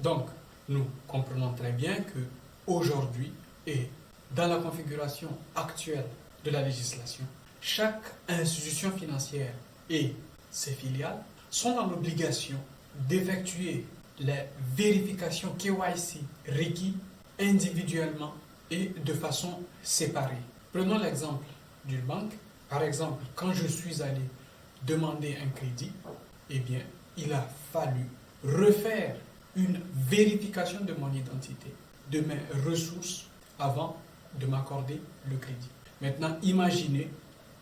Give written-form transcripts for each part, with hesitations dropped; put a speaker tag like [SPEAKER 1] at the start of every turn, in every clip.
[SPEAKER 1] Donc, nous comprenons très bien que aujourd'hui et dans la configuration actuelle de la législation, chaque institution financière et ses filiales sont dans l'obligation d'effectuer les vérifications KYC requises individuellement et de façon séparée. Prenons l'exemple d'une banque. Par exemple, quand je suis allé demander un crédit, eh bien, il a fallu refaire une vérification de mon identité, de mes ressources avant de m'accorder le crédit. Maintenant, imaginez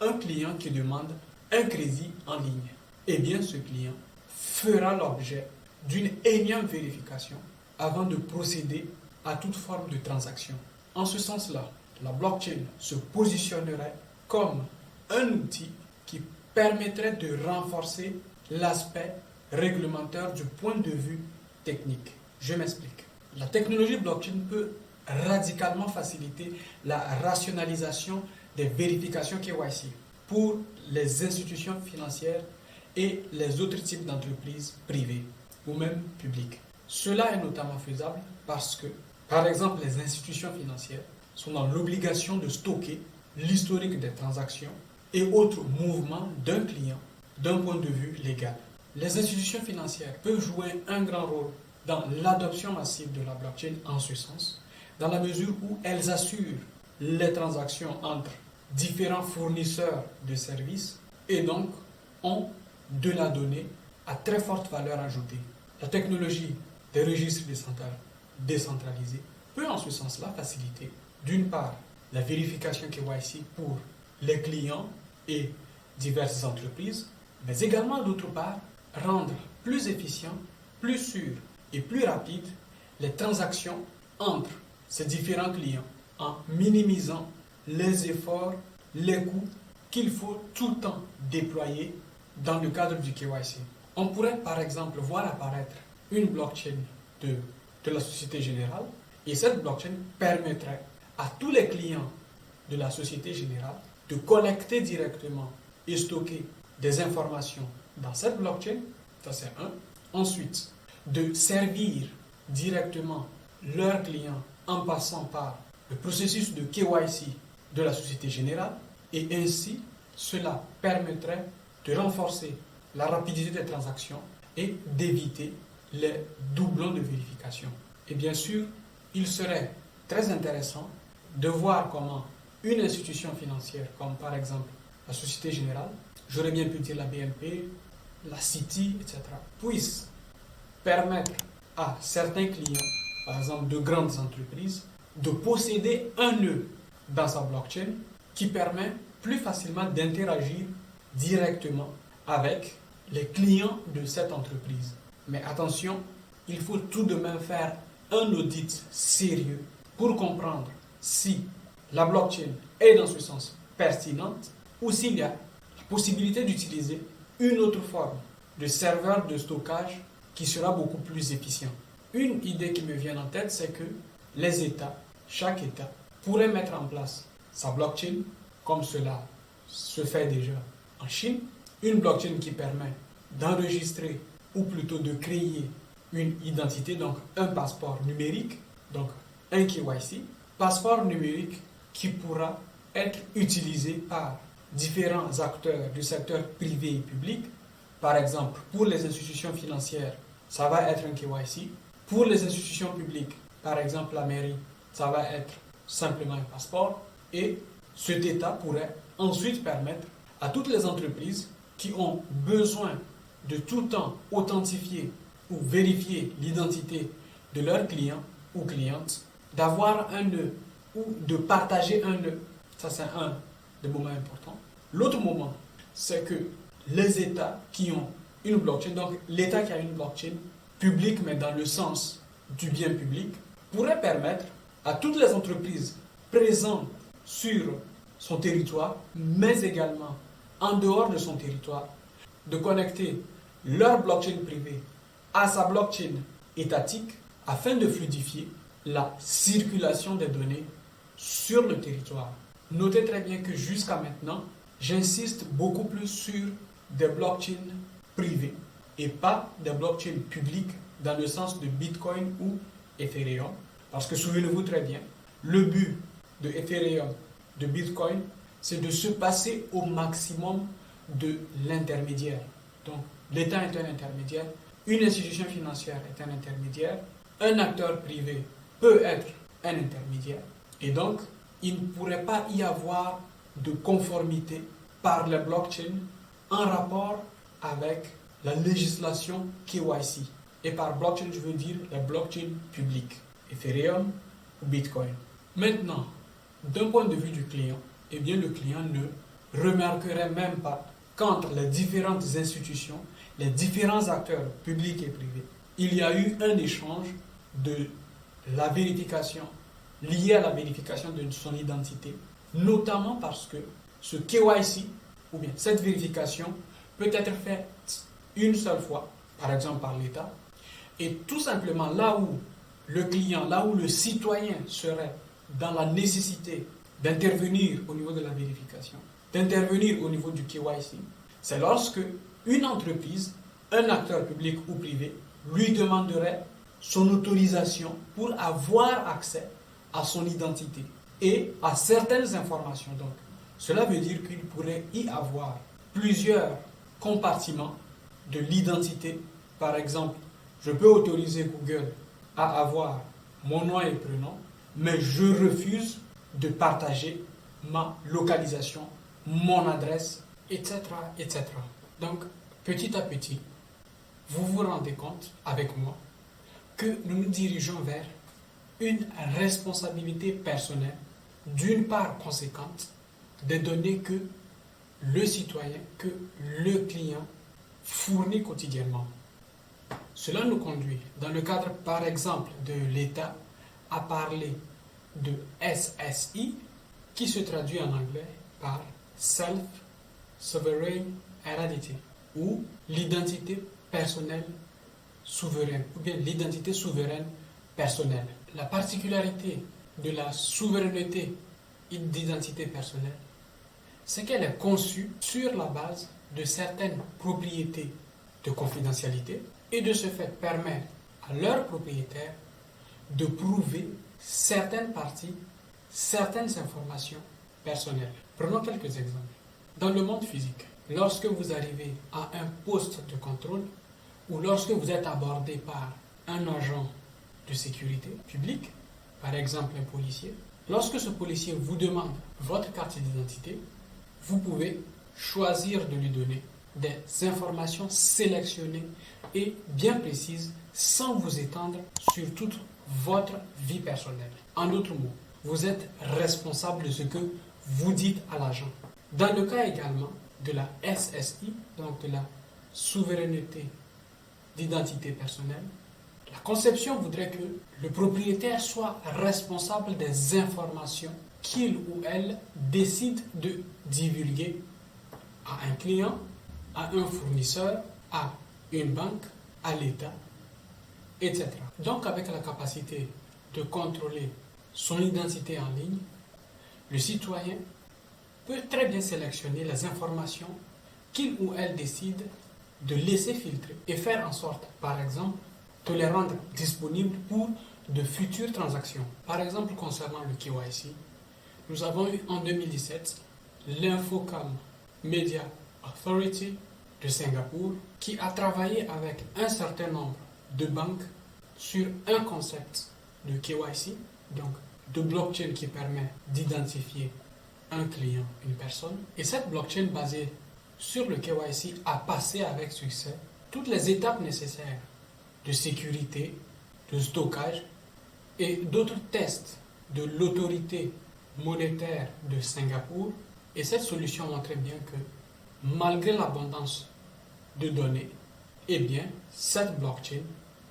[SPEAKER 1] un client qui demande un crédit en ligne. Eh bien, ce client fera l'objet d'une énième vérification avant de procéder à toute forme de transaction. En ce sens-là, la blockchain se positionnerait comme un outil qui permettrait de renforcer l'aspect réglementaire du point de vue technique. Je m'explique. La technologie blockchain peut radicalement faciliter la rationalisation des vérifications KYC pour les institutions financières et les autres types d'entreprises privées ou même publiques. Cela est notamment faisable parce que, par exemple, les institutions financières sont dans l'obligation de stocker l'historique des transactions et autres mouvements d'un client d'un point de vue légal. Les institutions financières peuvent jouer un grand rôle dans l'adoption massive de la blockchain en ce sens, dans la mesure où elles assurent les transactions entre différents fournisseurs de services et donc ont de la donnée à très forte valeur ajoutée. La technologie des registres décentralisés peut en ce sens-là faciliter, d'une part, la vérification KYC pour les clients et diverses entreprises, mais également d'autre part, rendre plus efficient, plus sûr et plus rapide les transactions entre ces différents clients en minimisant les efforts, les coûts qu'il faut tout le temps déployer dans le cadre du KYC. On pourrait par exemple voir apparaître une blockchain de la Société Générale et cette blockchain permettrait à tous les clients de la Société Générale de collecter directement et stocker des informations dans cette blockchain, ça c'est un. Ensuite, de servir directement leurs clients en passant par le processus de KYC de la Société Générale et ainsi cela permettrait de renforcer la rapidité des transactions et d'éviter les doublons de vérification. Et bien sûr, il serait très intéressant de voir comment une institution financière comme par exemple la Société Générale, j'aurais bien pu dire la BNP, la Citi, etc., puisse permettre à certains clients, par exemple de grandes entreprises, de posséder un nœud dans sa blockchain qui permet plus facilement d'interagir directement avec les clients de cette entreprise. Mais attention, il faut tout de même faire un audit sérieux pour comprendre si la blockchain est dans ce sens pertinente ou s'il y a la possibilité d'utiliser une autre forme de serveur de stockage qui sera beaucoup plus efficient. Une idée qui me vient en tête, c'est que les États, chaque État, pourrait mettre en place sa blockchain, comme cela se fait déjà en Chine, une blockchain qui permet d'enregistrer ou plutôt de créer une identité, donc un passeport numérique, donc un KYC, passeport numérique qui pourra être utilisé par différents acteurs du secteur privé et public. Par exemple, pour les institutions financières, ça va être un KYC. Pour les institutions publiques, par exemple la mairie, ça va être simplement un passeport. Et cet état pourrait ensuite permettre à toutes les entreprises qui ont besoin de tout temps authentifier ou vérifier l'identité de leurs clients ou clientes, d'avoir un nœud ou de partager un nœud. Ça, c'est un des moments importants. L'autre moment, c'est que les États qui ont une blockchain, donc l'État qui a une blockchain publique, mais dans le sens du bien public, pourrait permettre à toutes les entreprises présentes sur son territoire, mais également en dehors de son territoire, de connecter leur blockchain privée à sa blockchain étatique afin de fluidifier la circulation des données sur le territoire. Notez très bien que jusqu'à maintenant, j'insiste beaucoup plus sur des blockchains privées et pas des blockchains publiques dans le sens de Bitcoin ou Ethereum. Parce que souvenez-vous très bien, le but de Ethereum, de Bitcoin, c'est de se passer au maximum de l'intermédiaire. Donc, l'État est un intermédiaire, une institution financière est un intermédiaire, un acteur privé peut être un intermédiaire, et donc, il ne pourrait pas y avoir de conformité par la blockchain en rapport avec la législation KYC. Et par blockchain, je veux dire la blockchain publique, Ethereum ou Bitcoin. Maintenant, d'un point de vue du client, eh bien, le client ne remarquerait même pas qu'entre les différentes institutions, les différents acteurs publics et privés, il y a eu un échange de la vérification, lié à la vérification de son identité, notamment parce que ce KYC, ou bien cette vérification, peut être faite une seule fois, par exemple par l'État, et tout simplement là où le client, là où le citoyen serait dans la nécessité d'intervenir au niveau de la vérification, d'intervenir au niveau du KYC, c'est lorsque une entreprise, un acteur public ou privé, lui demanderait son autorisation pour avoir accès à son identité et à certaines informations. Donc, cela veut dire qu'il pourrait y avoir plusieurs compartiments de l'identité. Par exemple, je peux autoriser Google à avoir mon nom et prénom, mais je refuse de partager ma localisation, mon adresse, etc., etc. Donc, petit à petit, vous vous rendez compte avec moi que nous nous dirigeons vers une responsabilité personnelle, d'une part conséquente, des données que le citoyen, que le client fournit quotidiennement. Cela nous conduit, dans le cadre par exemple de l'État, à parler de SSI, qui se traduit en anglais par Self-Sovereign Identity, ou l'identité personnelle souveraine, ou bien l'identité souveraine personnelle. La particularité de la souveraineté d'identité personnelle, c'est qu'elle est conçue sur la base de certaines propriétés de confidentialité et de ce fait permet à leurs propriétaires de prouver certaines parties, certaines informations personnelles. Prenons quelques exemples. Dans le monde physique, lorsque vous arrivez à un poste de contrôle ou lorsque vous êtes abordé par un agent de sécurité publique, par exemple un policier, lorsque ce policier vous demande votre carte d'identité, vous pouvez choisir de lui donner des informations sélectionnées et bien précises sans vous étendre sur toute votre vie personnelle. En d'autres mots, vous êtes responsable de ce que vous dites à l'agent. Dans le cas également de la SSI, donc de la souveraineté d'identité personnelle, la conception voudrait que le propriétaire soit responsable des informations qu'il ou elle décide de divulguer à un client, à un fournisseur, à une banque, à l'État, etc. Donc avec la capacité de contrôler son identité en ligne, le citoyen peut très bien sélectionner les informations qu'il ou elle décide de laisser filtrer et faire en sorte, par exemple, de les rendre disponibles pour de futures transactions. Par exemple, concernant le KYC, nous avons eu en 2017 l'Infocom Media Authority de Singapour qui a travaillé avec un certain nombre de banques sur un concept de KYC, donc de blockchain qui permet d'identifier un client, une personne. Et cette blockchain basée sur le KYC a passé avec succès toutes les étapes nécessaires de sécurité, de stockage et d'autres tests de l'autorité monétaire de Singapour. Et cette solution montrait bien que malgré l'abondance de données, eh bien, cette blockchain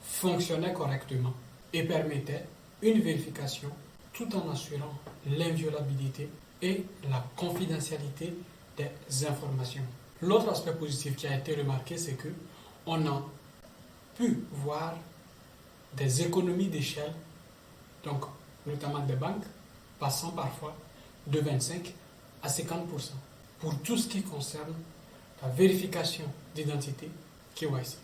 [SPEAKER 1] fonctionnait correctement et permettait une vérification tout en assurant l'inviolabilité et la confidentialité des informations. L'autre aspect positif qui a été remarqué, c'est que on a pu voir des économies d'échelle, donc notamment des banques, passant parfois de 25 à 50% pour tout ce qui concerne la vérification d'identité KYC.